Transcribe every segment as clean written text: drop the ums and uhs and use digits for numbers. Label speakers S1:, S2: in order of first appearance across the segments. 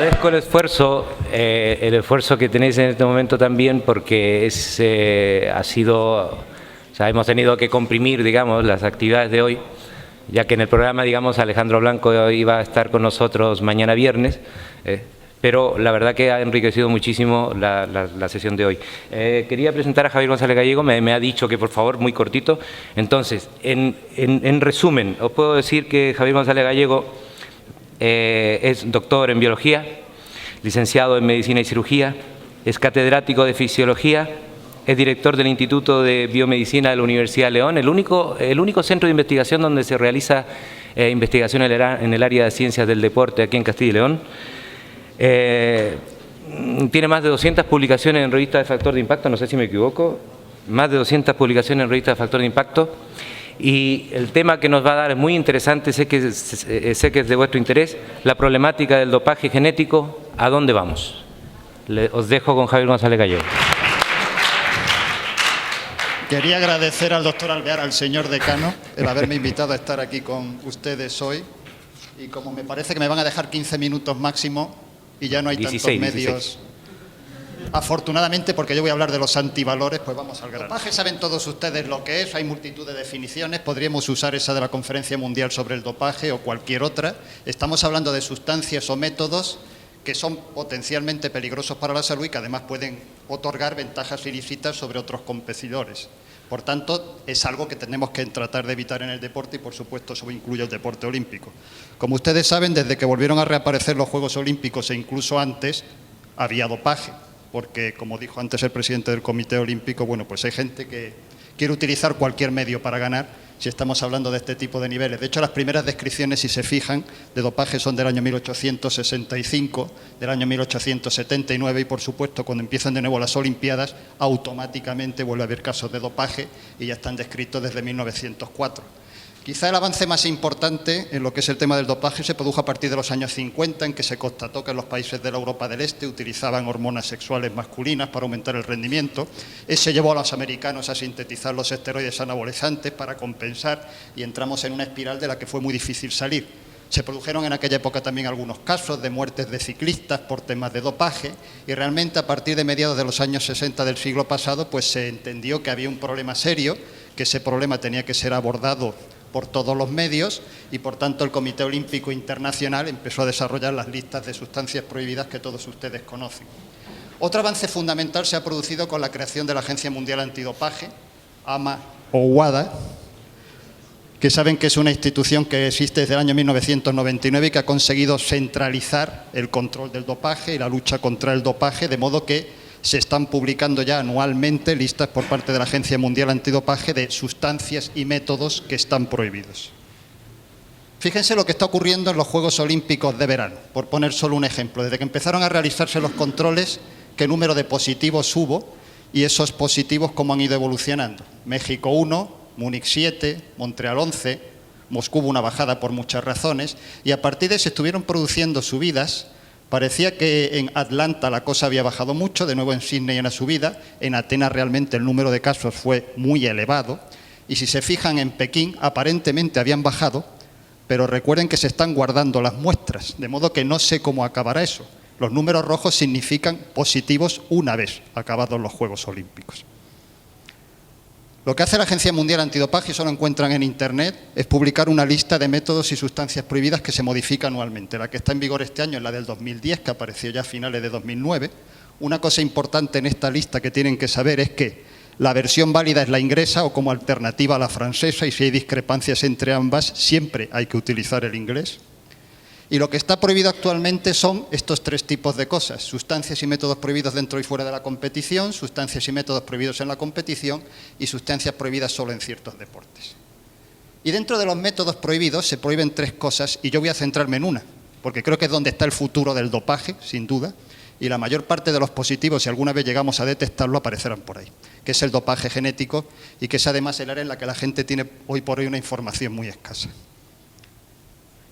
S1: agradezco el esfuerzo que tenéis en este momento también, porque hemos tenido que comprimir, digamos, las actividades de hoy, ya que en el programa, digamos, Alejandro Blanco iba a estar con nosotros mañana viernes, pero la verdad que ha enriquecido muchísimo la sesión de hoy. Quería presentar a Javier González Gallego, me ha dicho que por favor, muy cortito. Entonces, en resumen, os puedo decir que Javier González Gallego es doctor en biología, licenciado en medicina y cirugía, es catedrático de fisiología, es director del Instituto de Biomedicina de la Universidad de León, el único centro de investigación donde se realiza investigación en el área de ciencias del deporte aquí en Castilla y León. Tiene más de 200 publicaciones en revistas de factor de impacto, no sé si me equivoco, más de 200 publicaciones en revistas de factor de impacto. Y el tema que nos va a dar es muy interesante, sé que es de vuestro interés, la problemática del dopaje genético, ¿a dónde vamos? Os dejo con Javier González Gallego.
S2: Quería agradecer al doctor Alvear, al señor decano, el haberme invitado a estar aquí con ustedes hoy. Y como me parece que me van a dejar 15 minutos máximo y ya no hay 16, tantos medios... 16. Afortunadamente, porque yo voy a hablar de los antivalores, pues vamos al grano. El dopaje, saben todos ustedes lo que es, hay multitud de definiciones, podríamos usar esa de la Conferencia Mundial sobre el Dopaje o cualquier otra. Estamos hablando de sustancias o métodos que son potencialmente peligrosos para la salud y que además pueden otorgar ventajas ilícitas sobre otros competidores. Por tanto, es algo que tenemos que tratar de evitar en el deporte y, por supuesto, eso incluye el deporte olímpico. Como ustedes saben, desde que volvieron a reaparecer los Juegos Olímpicos e incluso antes, había dopaje. Porque, como dijo antes el presidente del Comité Olímpico, bueno, pues hay gente que quiere utilizar cualquier medio para ganar si estamos hablando de este tipo de niveles. De hecho, las primeras descripciones, si se fijan, de dopaje son del año 1865, del año 1879 y, por supuesto, cuando empiezan de nuevo las Olimpiadas, automáticamente vuelve a haber casos de dopaje y ya están descritos desde 1904. Quizá el avance más importante en lo que es el tema del dopaje se produjo a partir de los años 50, en que se constató que en los países de la Europa del Este utilizaban hormonas sexuales masculinas para aumentar el rendimiento. Eso llevó a los americanos a sintetizar los esteroides anabolizantes para compensar y entramos en una espiral de la que fue muy difícil salir. Se produjeron en aquella época también algunos casos de muertes de ciclistas por temas de dopaje y realmente a partir de mediados de los años 60 del siglo pasado pues se entendió que había un problema serio, que ese problema tenía que ser abordado por todos los medios y, por tanto, el Comité Olímpico Internacional empezó a desarrollar las listas de sustancias prohibidas que todos ustedes conocen. Otro avance fundamental se ha producido con la creación de la Agencia Mundial Antidopaje, AMA o WADA, que saben que es una institución que existe desde el año 1999 y que ha conseguido centralizar el control del dopaje y la lucha contra el dopaje, de modo que se están publicando ya anualmente listas por parte de la Agencia Mundial Antidopaje de sustancias y métodos que están prohibidos. Fíjense lo que está ocurriendo en los Juegos Olímpicos de verano, por poner solo un ejemplo. Desde que empezaron a realizarse los controles, ¿qué número de positivos hubo? Y esos positivos, ¿cómo han ido evolucionando? México 1, Múnich 7, Montreal 11, Moscú hubo una bajada por muchas razones, y a partir de ahí se estuvieron produciendo subidas. Parecía que en Atlanta la cosa había bajado mucho, de nuevo en Sydney una subida, en Atenas realmente el número de casos fue muy elevado y si se fijan en Pekín aparentemente habían bajado, pero recuerden que se están guardando las muestras, de modo que no sé cómo acabará eso. Los números rojos significan positivos una vez acabados los Juegos Olímpicos. Lo que hace la Agencia Mundial Antidopaje, y eso lo encuentran en Internet, es publicar una lista de métodos y sustancias prohibidas que se modifica anualmente. La que está en vigor este año es la del 2010, que apareció ya a finales de 2009. Una cosa importante en esta lista que tienen que saber es que la versión válida es la inglesa o como alternativa a la francesa, y si hay discrepancias entre ambas, siempre hay que utilizar el inglés. Y lo que está prohibido actualmente son estos tres tipos de cosas: sustancias y métodos prohibidos dentro y fuera de la competición, sustancias y métodos prohibidos en la competición y sustancias prohibidas solo en ciertos deportes. Y dentro de los métodos prohibidos se prohíben tres cosas y yo voy a centrarme en una, porque creo que es donde está el futuro del dopaje, sin duda, y la mayor parte de los positivos, si alguna vez llegamos a detectarlo, aparecerán por ahí, que es el dopaje genético y que es además el área en la que la gente tiene hoy por hoy una información muy escasa.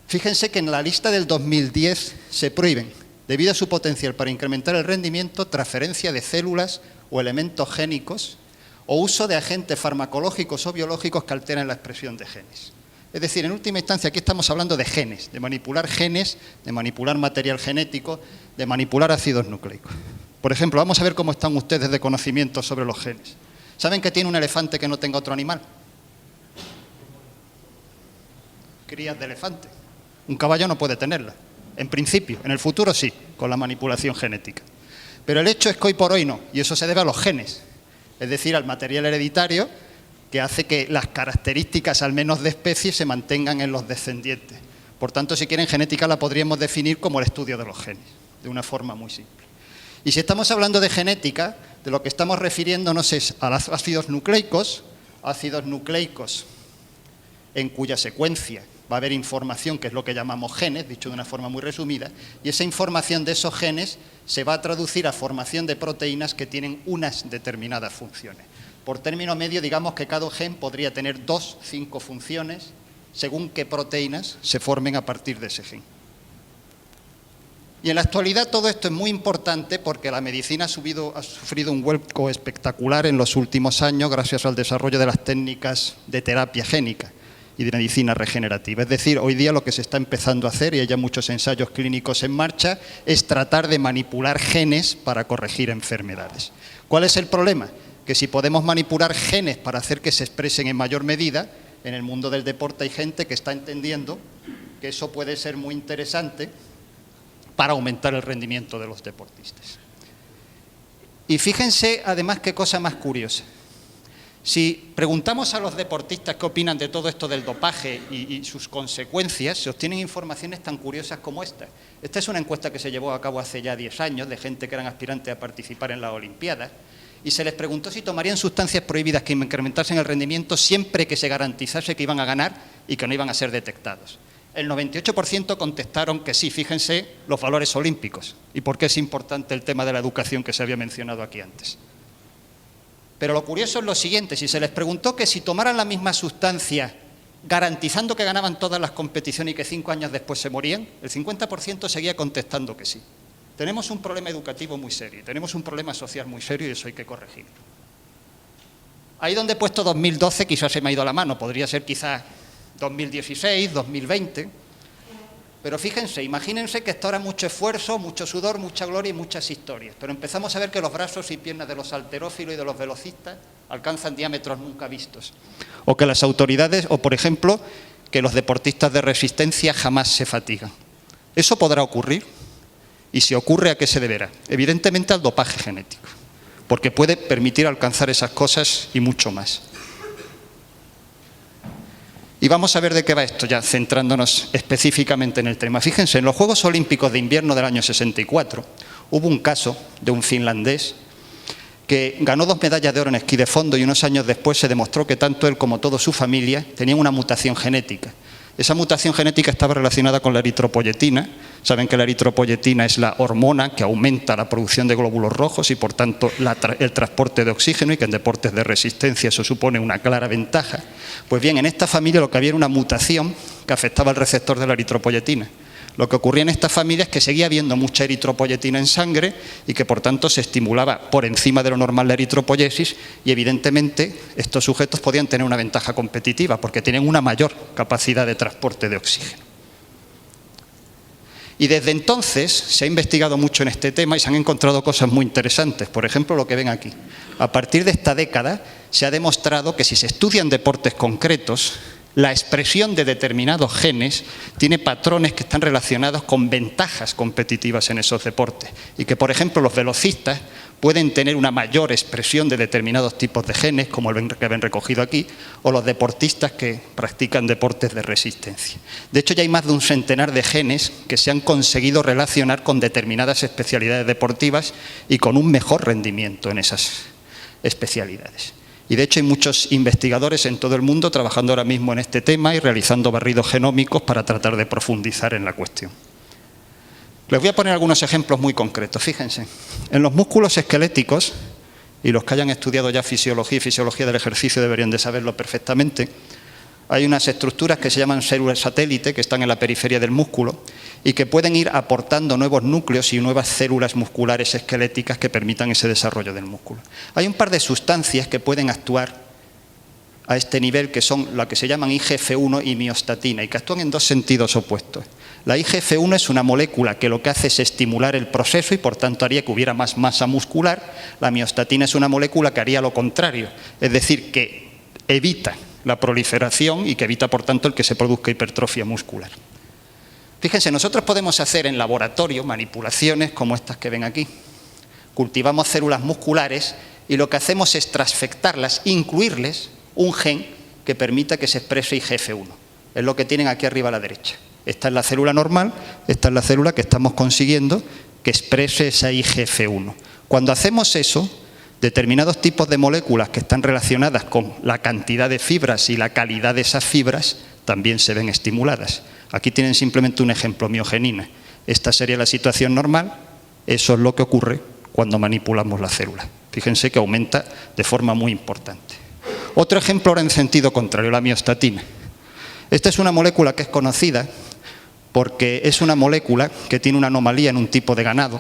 S2: Fíjense que en la lista del 2010 se prohíben, debido a su potencial para incrementar el rendimiento, transferencia de células o elementos génicos o uso de agentes farmacológicos o biológicos que alteran la expresión de genes. Es decir, en última instancia, aquí estamos hablando de genes, de manipular material genético, de manipular ácidos nucleicos. Por ejemplo, vamos a ver cómo están ustedes de conocimiento sobre los genes. ¿Saben que tiene un elefante que no tenga otro animal? Crías de elefante. Un caballo no puede tenerla. En principio, en el futuro sí, con la manipulación genética. Pero el hecho es que hoy por hoy no, y eso se debe a los genes, es decir, al material hereditario que hace que las características, al menos de especies, se mantengan en los descendientes. Por tanto, si quieren, genética la podríamos definir como el estudio de los genes, de una forma muy simple. Y si estamos hablando de genética, de lo que estamos refiriéndonos es a los ácidos nucleicos en cuya secuencia va a haber información, que es lo que llamamos genes, dicho de una forma muy resumida, y esa información de esos genes se va a traducir a formación de proteínas que tienen unas determinadas funciones. Por término medio, digamos que cada gen podría tener 2, 5 funciones, según qué proteínas se formen a partir de ese gen. Y en la actualidad todo esto es muy importante porque la medicina ha sufrido un vuelco espectacular en los últimos años gracias al desarrollo de las técnicas de terapia génica y de medicina regenerativa. Es decir, hoy día lo que se está empezando a hacer, y hay ya muchos ensayos clínicos en marcha, es tratar de manipular genes para corregir enfermedades. ¿Cuál es el problema? Que si podemos manipular genes para hacer que se expresen en mayor medida, en el mundo del deporte hay gente que está entendiendo que eso puede ser muy interesante para aumentar el rendimiento de los deportistas. Y fíjense además qué cosa más curiosa. Si preguntamos a los deportistas qué opinan de todo esto del dopaje y sus consecuencias, se obtienen informaciones tan curiosas como esta. Esta es una encuesta que se llevó a cabo hace ya 10 años de gente que eran aspirantes a participar en las Olimpiadas, y se les preguntó si tomarían sustancias prohibidas que incrementasen el rendimiento siempre que se garantizase que iban a ganar y que no iban a ser detectados. El 98% contestaron que sí. Fíjense los valores olímpicos y por qué es importante el tema de la educación que se había mencionado aquí antes. Pero lo curioso es lo siguiente: si se les preguntó que si tomaran la misma sustancia garantizando que ganaban todas las competiciones y que 5 años después se morían, el 50% seguía contestando que sí. Tenemos un problema educativo muy serio, tenemos un problema social muy serio y eso hay que corregirlo. Ahí donde he puesto 2012 quizás se me ha ido la mano, podría ser quizás 2016, 2020, pero fíjense, imagínense que esto era mucho esfuerzo, mucho sudor, mucha gloria y muchas historias, pero empezamos a ver que los brazos y piernas de los halterófilos y de los velocistas alcanzan diámetros nunca vistos, o que las autoridades, o por ejemplo, que los deportistas de resistencia jamás se fatigan. ¿Eso podrá ocurrir? Y si ocurre, ¿a qué se deberá? Evidentemente al dopaje genético, porque puede permitir alcanzar esas cosas y mucho más. Y vamos a ver de qué va esto, ya centrándonos específicamente en el tema. Fíjense, en los Juegos Olímpicos de Invierno del año 64 hubo un caso de un finlandés que ganó 2 medallas de oro en esquí de fondo y unos años después se demostró que tanto él como toda su familia tenían una mutación genética. Esa mutación genética estaba relacionada con la eritropoyetina. Saben que la eritropoyetina es la hormona que aumenta la producción de glóbulos rojos y por tanto el transporte de oxígeno, y que en deportes de resistencia eso supone una clara ventaja. Pues bien, en esta familia lo que había era una mutación que afectaba al receptor de la eritropoyetina. Lo que ocurría en esta familia es que seguía habiendo mucha eritropoyetina en sangre y que por tanto se estimulaba por encima de lo normal la eritropoyesis, y evidentemente estos sujetos podían tener una ventaja competitiva porque tienen una mayor capacidad de transporte de oxígeno. Y desde entonces se ha investigado mucho en este tema y se han encontrado cosas muy interesantes. Por ejemplo, lo que ven aquí. A partir de esta década se ha demostrado que si se estudian deportes concretos, la expresión de determinados genes tiene patrones que están relacionados con ventajas competitivas en esos deportes, y que, por ejemplo, los velocistas pueden tener una mayor expresión de determinados tipos de genes, como el que ven recogido aquí, o los deportistas que practican deportes de resistencia. De hecho, ya hay más de un centenar de genes que se han conseguido relacionar con determinadas especialidades deportivas y con un mejor rendimiento en esas especialidades. Y de hecho hay muchos investigadores en todo el mundo trabajando ahora mismo en este tema y realizando barridos genómicos para tratar de profundizar en la cuestión. Les voy a poner algunos ejemplos muy concretos. Fíjense, en los músculos esqueléticos, y los que hayan estudiado ya fisiología y fisiología del ejercicio deberían de saberlo perfectamente, hay unas estructuras que se llaman células satélite que están en la periferia del músculo y que pueden ir aportando nuevos núcleos y nuevas células musculares esqueléticas que permitan ese desarrollo del músculo. Hay un par de sustancias que pueden actuar a este nivel, que son lo que se llaman IGF-1 y miostatina, y que actúan en dos sentidos opuestos. La IGF-1 es una molécula que lo que hace es estimular el proceso y por tanto haría que hubiera más masa muscular. La miostatina es una molécula que haría lo contrario, es decir, que evita la proliferación y que evita por tanto el que se produzca hipertrofia muscular. Fíjense, nosotros podemos hacer en laboratorio manipulaciones como estas que ven aquí. Cultivamos células musculares y lo que hacemos es transfectarlas, incluirles un gen que permita que se exprese IGF-1. Es lo que tienen aquí arriba a la derecha. Esta es la célula normal, esta es la célula que estamos consiguiendo que exprese esa IGF-1. Cuando hacemos eso, determinados tipos de moléculas que están relacionadas con la cantidad de fibras y la calidad de esas fibras también se ven estimuladas. Aquí tienen simplemente un ejemplo, miogenina. Esta sería la situación normal, eso es lo que ocurre cuando manipulamos la célula. Fíjense que aumenta de forma muy importante. Otro ejemplo ahora en sentido contrario, la miostatina. Esta es una molécula que es conocida porque es una molécula que tiene una anomalía en un tipo de ganado.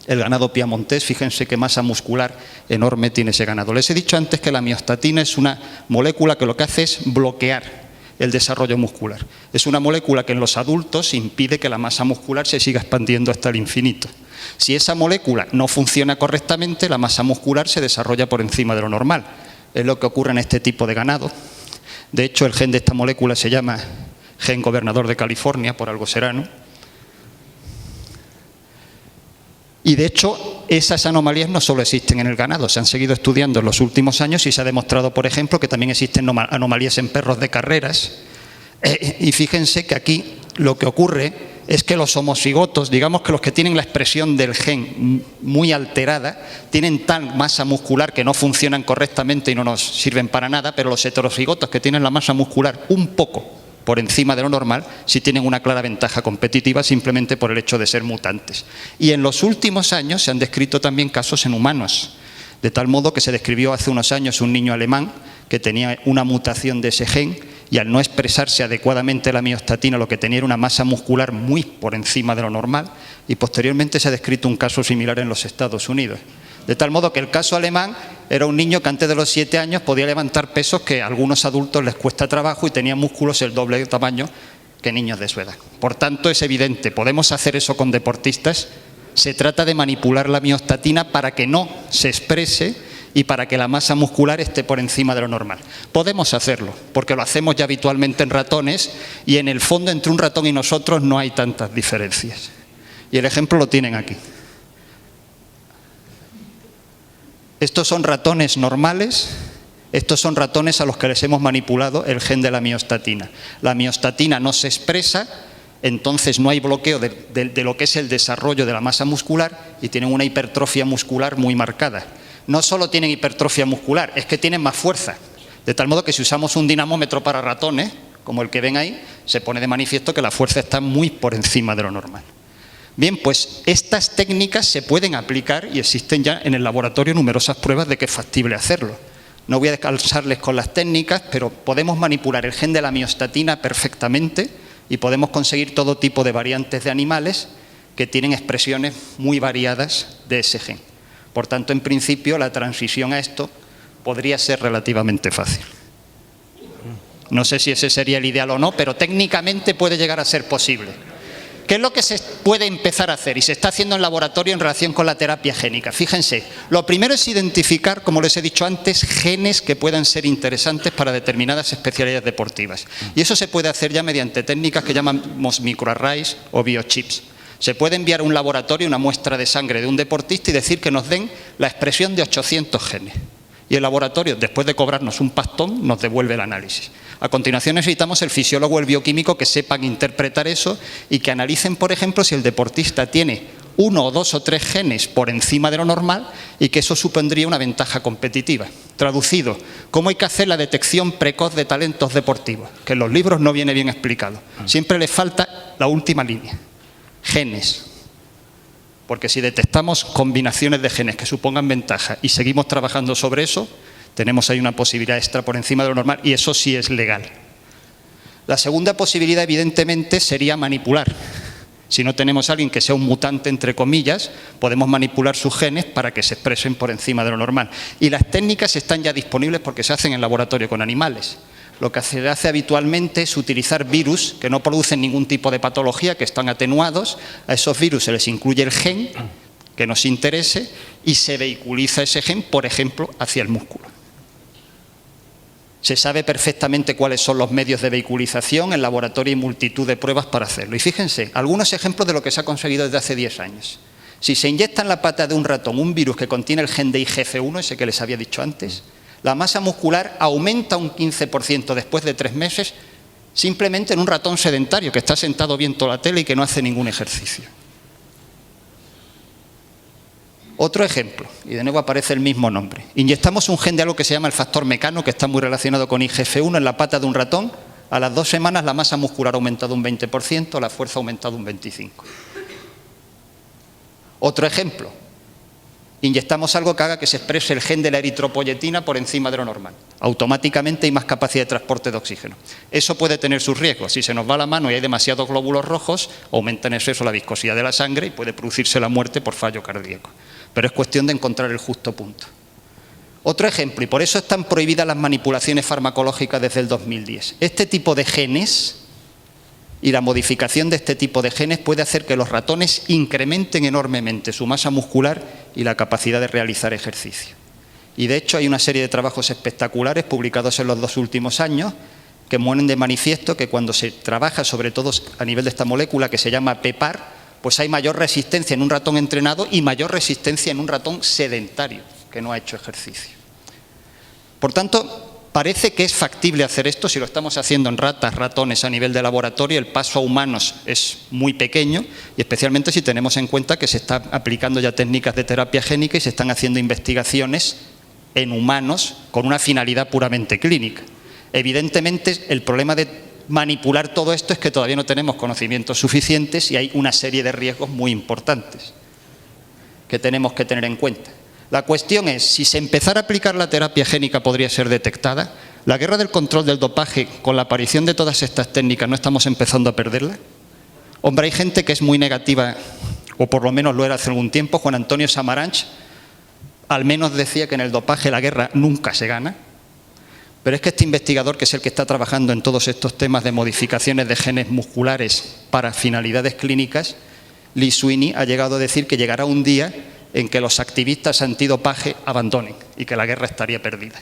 S2: El ganado piamontés, fíjense qué masa muscular enorme tiene ese ganado. Les he dicho antes que la miostatina es una molécula que lo que hace es bloquear el desarrollo muscular. Es una molécula que en los adultos impide que la masa muscular se siga expandiendo hasta el infinito. Si esa molécula no funciona correctamente, la masa muscular se desarrolla por encima de lo normal. Es lo que ocurre en este tipo de ganado. De hecho, el gen de esta molécula se llama gen gobernador de California, por algo será, ¿no? Y de hecho, esas anomalías no solo existen en el ganado, se han seguido estudiando en los últimos años y se ha demostrado, por ejemplo, que también existen anomalías en perros de carreras. Y fíjense que aquí lo que ocurre es que los homocigotos, digamos que los que tienen la expresión del gen muy alterada, tienen tal masa muscular que no funcionan correctamente y no nos sirven para nada, pero los heterocigotos que tienen la masa muscular un poco por encima de lo normal, sí tienen una clara ventaja competitiva simplemente por el hecho de ser mutantes. Y en los últimos años se han descrito también casos en humanos, de tal modo que se describió hace unos años un niño alemán que tenía una mutación de ese gen y al no expresarse adecuadamente la miostatina lo que tenía era una masa muscular muy por encima de lo normal, y posteriormente se ha descrito un caso similar en los Estados Unidos. De tal modo que el caso alemán era un niño que antes de los 7 años podía levantar pesos que a algunos adultos les cuesta trabajo y tenía músculos el doble de tamaño que niños de su edad. Por tanto, es evidente, podemos hacer eso con deportistas. Se trata de manipular la miostatina para que no se exprese y para que la masa muscular esté por encima de lo normal. Podemos hacerlo, porque lo hacemos ya habitualmente en ratones y en el fondo entre un ratón y nosotros no hay tantas diferencias. Y el ejemplo lo tienen aquí. Estos son ratones normales, estos son ratones a los que les hemos manipulado el gen de la miostatina. La miostatina no se expresa, entonces no hay bloqueo de lo que es el desarrollo de la masa muscular y tienen una hipertrofia muscular muy marcada. No solo tienen hipertrofia muscular, es que tienen más fuerza. De tal modo que si usamos un dinamómetro para ratones, como el que ven ahí, se pone de manifiesto que la fuerza está muy por encima de lo normal. Bien, pues estas técnicas se pueden aplicar y existen ya en el laboratorio numerosas pruebas de que es factible hacerlo. No voy a descansarles con las técnicas, pero podemos manipular el gen de la miostatina perfectamente y podemos conseguir todo tipo de variantes de animales que tienen expresiones muy variadas de ese gen. Por tanto, en principio, la transición a esto podría ser relativamente fácil. No sé si ese sería el ideal o no, pero técnicamente puede llegar a ser posible. ¿Qué es lo que se puede empezar a hacer? Y se está haciendo en laboratorio en relación con la terapia génica. Fíjense, lo primero es identificar, como les he dicho antes, genes que puedan ser interesantes para determinadas especialidades deportivas. Y eso se puede hacer ya mediante técnicas que llamamos microarrays o biochips. Se puede enviar a un laboratorio una muestra de sangre de un deportista y decir que nos den la expresión de 800 genes. Y el laboratorio, después de cobrarnos un pastón, nos devuelve el análisis. A continuación necesitamos el fisiólogo o el bioquímico que sepan interpretar eso y que analicen, por ejemplo, si el deportista tiene 1 o 2 o 3 genes por encima de lo normal y que eso supondría una ventaja competitiva. Traducido, ¿cómo hay que hacer la detección precoz de talentos deportivos? Que en los libros no viene bien explicado. Siempre les falta la última línea, genes. Porque si detectamos combinaciones de genes que supongan ventaja y seguimos trabajando sobre eso, tenemos ahí una posibilidad extra por encima de lo normal y eso sí es legal. La segunda posibilidad, evidentemente, sería manipular Si no tenemos a alguien que sea un mutante, entre comillas, podemos manipular sus genes para que se expresen por encima de lo normal. Y las técnicas están ya disponibles porque se hacen en laboratorio con animales. Lo que se hace habitualmente es utilizar virus que no producen ningún tipo de patología, que están atenuados. A esos virus se les incluye el gen que nos interese y se vehiculiza ese gen, por ejemplo, hacia el músculo. Se sabe perfectamente cuáles son los medios de vehiculización, en laboratorio hay multitud de pruebas para hacerlo. Y fíjense, algunos ejemplos de lo que se ha conseguido desde hace 10 años. Si se inyecta en la pata de un ratón un virus que contiene el gen de IGF-1, ese que les había dicho antes, la masa muscular aumenta un 15% después de 3 meses, simplemente en un ratón sedentario que está sentado viendo la tele y que no hace ningún ejercicio. Otro ejemplo, y de nuevo aparece el mismo nombre. Inyectamos un gen de algo que se llama el factor mecano, que está muy relacionado con IGF-1 en la pata de un ratón. A las 2 semanas la masa muscular ha aumentado un 20%, la fuerza ha aumentado un 25%. Otro ejemplo. Inyectamos algo que haga que se exprese el gen de la eritropoyetina por encima de lo normal. Automáticamente hay más capacidad de transporte de oxígeno. Eso puede tener sus riesgos. Si se nos va la mano y hay demasiados glóbulos rojos, aumenta en exceso la viscosidad de la sangre y puede producirse la muerte por fallo cardíaco. Pero es cuestión de encontrar el justo punto. Otro ejemplo, y por eso están prohibidas las manipulaciones farmacológicas desde el 2010. Este tipo de genes y la modificación de este tipo de genes puede hacer que los ratones incrementen enormemente su masa muscular y la capacidad de realizar ejercicio. Y de hecho hay una serie de trabajos espectaculares publicados en los 2 últimos años que ponen de manifiesto que cuando se trabaja sobre todo a nivel de esta molécula que se llama PEPAR, pues hay mayor resistencia en un ratón entrenado y mayor resistencia en un ratón sedentario que no ha hecho ejercicio. Por tanto, parece que es factible hacer esto si lo estamos haciendo en ratas, ratones a nivel de laboratorio. El paso a humanos es muy pequeño y especialmente si tenemos en cuenta que se están aplicando ya técnicas de terapia génica y se están haciendo investigaciones en humanos con una finalidad puramente clínica. Evidentemente, el problema de manipular todo esto es que todavía no tenemos conocimientos suficientes y hay una serie de riesgos muy importantes que tenemos que tener en cuenta. La cuestión es, si se empezara a aplicar la terapia génica podría ser detectada. ¿La guerra del control del dopaje, con la aparición de todas estas técnicas, no estamos empezando a perderla? Hombre, hay gente que es muy negativa, o por lo menos lo era hace algún tiempo. Juan Antonio Samaranch al menos decía que en el dopaje la guerra nunca se gana. Pero es que este investigador, que es el que está trabajando en todos estos temas de modificaciones de genes musculares para finalidades clínicas, Lee Sweeney, ha llegado a decir que llegará un día en que los activistas antidopaje abandonen y que la guerra estaría perdida.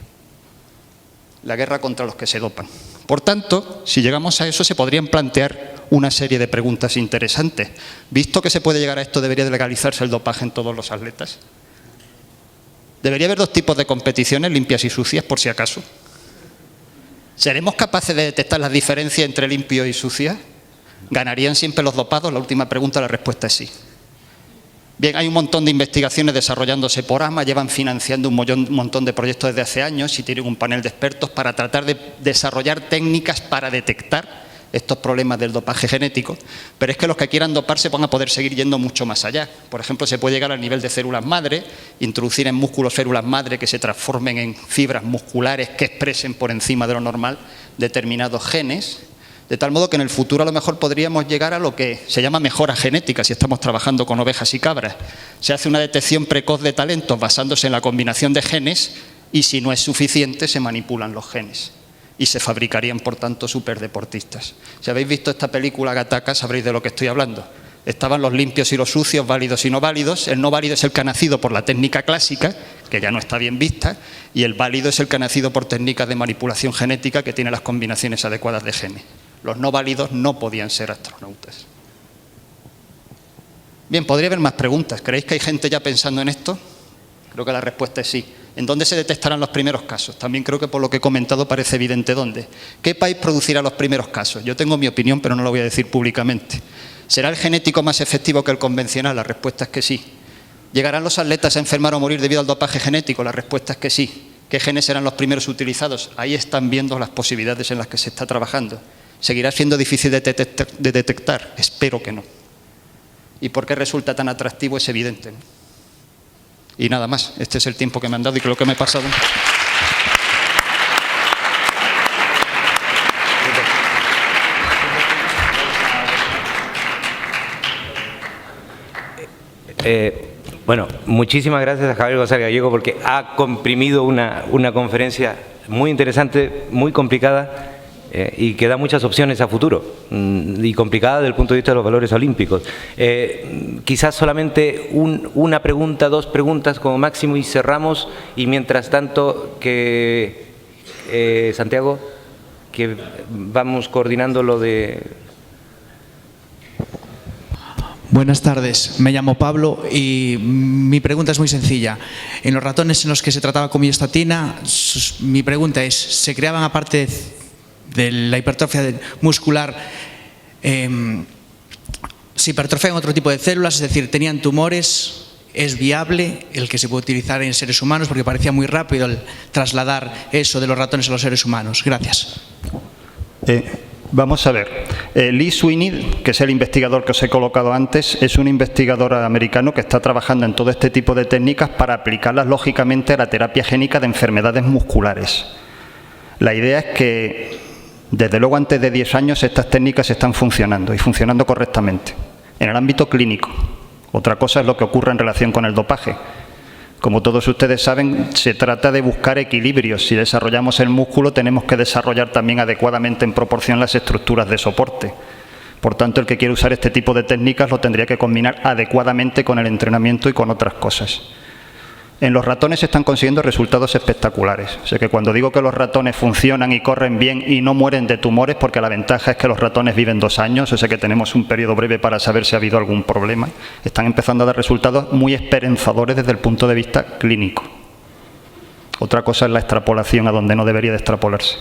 S2: La guerra contra los que se dopan. Por tanto, si llegamos a eso, se podrían plantear una serie de preguntas interesantes. Visto que se puede llegar a esto, ¿debería de legalizarse el dopaje en todos los atletas? ¿Debería haber 2 tipos de competiciones, limpias y sucias, por si acaso? ¿Seremos capaces de detectar las diferencias entre limpio y sucia? ¿Ganarían siempre los dopados? La última pregunta, la respuesta es sí. Bien, hay un montón de investigaciones desarrollándose por AMA, llevan financiando un montón de proyectos desde hace años y tienen un panel de expertos para tratar de desarrollar técnicas para detectar estos problemas del dopaje genético, pero es que los que quieran doparse van a poder seguir yendo mucho más allá. Por ejemplo, se puede llegar al nivel de células madre, introducir en músculos células madre que se transformen en fibras musculares que expresen por encima de lo normal determinados genes, de tal modo que en el futuro a lo mejor podríamos llegar a lo que se llama mejora genética si estamos trabajando con ovejas y cabras. Se hace una detección precoz de talentos basándose en la combinación de genes y si no es suficiente se manipulan los genes y se fabricarían por tanto superdeportistas. Si habéis visto esta película Gattaca sabréis de lo que estoy hablando. Estaban los limpios y los sucios, válidos y no válidos. El no válido es el que ha nacido por la técnica clásica, que ya no está bien vista, y el válido es el que ha nacido por técnicas de manipulación genética que tiene las combinaciones adecuadas de genes. Los no válidos no podían ser astronautas. Bien, podría haber más preguntas. ¿Creéis que hay gente ya pensando en esto? Creo que la respuesta es sí. ¿En dónde se detectarán los primeros casos? También creo que por lo que he comentado parece evidente dónde. ¿Qué país producirá los primeros casos? Yo tengo mi opinión, pero no lo voy a decir públicamente. ¿Será el genético más efectivo que el convencional? La respuesta es que sí. ¿Llegarán los atletas a enfermar o morir debido al dopaje genético? La respuesta es que sí. ¿Qué genes serán los primeros utilizados? Ahí están viendo las posibilidades en las que se está trabajando. ¿Seguirá siendo difícil de detectar? Espero que no. ¿Y por qué resulta tan atractivo? Es evidente, ¿no? Y nada más, este es el tiempo que me han dado y creo que me he pasado.
S1: Bueno, muchísimas gracias a Javier González Gallego porque ha comprimido una conferencia muy interesante, muy complicada y que da muchas opciones a futuro y complicada desde el punto de vista de los valores olímpicos. Quizás solamente una pregunta, 2 preguntas como máximo y cerramos, y mientras tanto que Santiago, que vamos coordinando lo de...
S3: Buenas tardes, me llamo Pablo y mi pregunta es muy sencilla. En los ratones en los que se trataba con miostatina, mi pregunta es, ¿se creaban aparte de la hipertrofia muscular, se hipertrofian otro tipo de células? Es decir, ¿tenían tumores? ¿Es viable el que se puede utilizar en seres humanos? Porque parecía muy rápido el trasladar eso de los ratones a los seres humanos. Gracias.
S2: Vamos a ver, Lee Sweeney, que es el investigador que os he colocado antes, es un investigador americano que está trabajando en todo este tipo de técnicas para aplicarlas lógicamente a la terapia génica de enfermedades musculares. La idea es que, desde luego, antes de 10 años estas técnicas están funcionando y funcionando correctamente en el ámbito clínico. Otra cosa es lo que ocurre en relación con el dopaje. Como todos ustedes saben, se trata de buscar equilibrios. Si desarrollamos el músculo, tenemos que desarrollar también adecuadamente en proporción las estructuras de soporte. Por tanto, el que quiere usar este tipo de técnicas lo tendría que combinar adecuadamente con el entrenamiento y con otras cosas. En los ratones se están consiguiendo resultados espectaculares. O sea que cuando digo que los ratones funcionan y corren bien y no mueren de tumores, porque la ventaja es que los ratones viven 2 años, o sea que tenemos un periodo breve para saber si ha habido algún problema, están empezando a dar resultados muy esperanzadores desde el punto de vista clínico. Otra cosa es la extrapolación a donde no debería de extrapolarse.